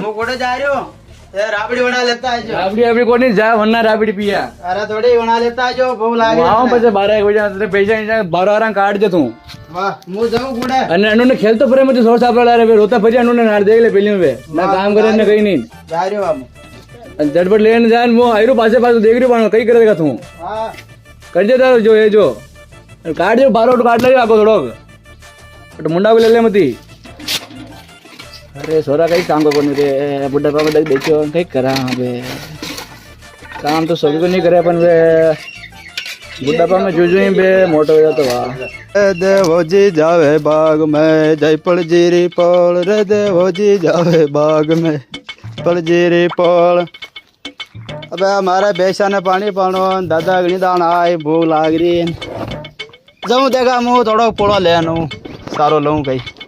मु कोड़े जा रहे हो ये राबड़ी बना लेता है जो राबड़ी अभी को नहीं जा वरना राबड़ी पिया अरे थोड़ी बना लेता है जो भूख लागे वहां पे 12 बजे तेरे पैसा 12 काट दे तू वाह मु जाऊं गुड़े અને અનુને ખેલ તો પરે મુજે સોર સાપડા રે રોતા પછી અનુને નાર દેખ લે પેલી મે ના કામ કરે ને કઈ નહીં जा रहे हो हम અને ઝડપટ લઈને જાય મો આયરો પાસે પાસે દેખ રહ્યો પણ કઈ કરેગા તું हां કરજે તાર જો એ જો કાઢ જો બારો કાઢ લે આકો થોડોક બટ મુંડા કો લે લે મતી અરે સોરા કઈ કામ કોની રે બુड्ढा बाबा देख देखो कई करा बे काम तो सभी को नहीं करे अपन बे बूढ़ा बाबा में जो ही बे मोटो हो जातो वाह देवो जी जावे बाग में जयपल जीरी पोल रे देवो जी जावे बाग में पल जीरी पोल अबे हमारे बेसा ने पानी पानो दादा गणी दान आए भूख लाग रही जाऊं देखा मुँह थोड़ा पोड़ा ले आनू सारो लूँ कहीं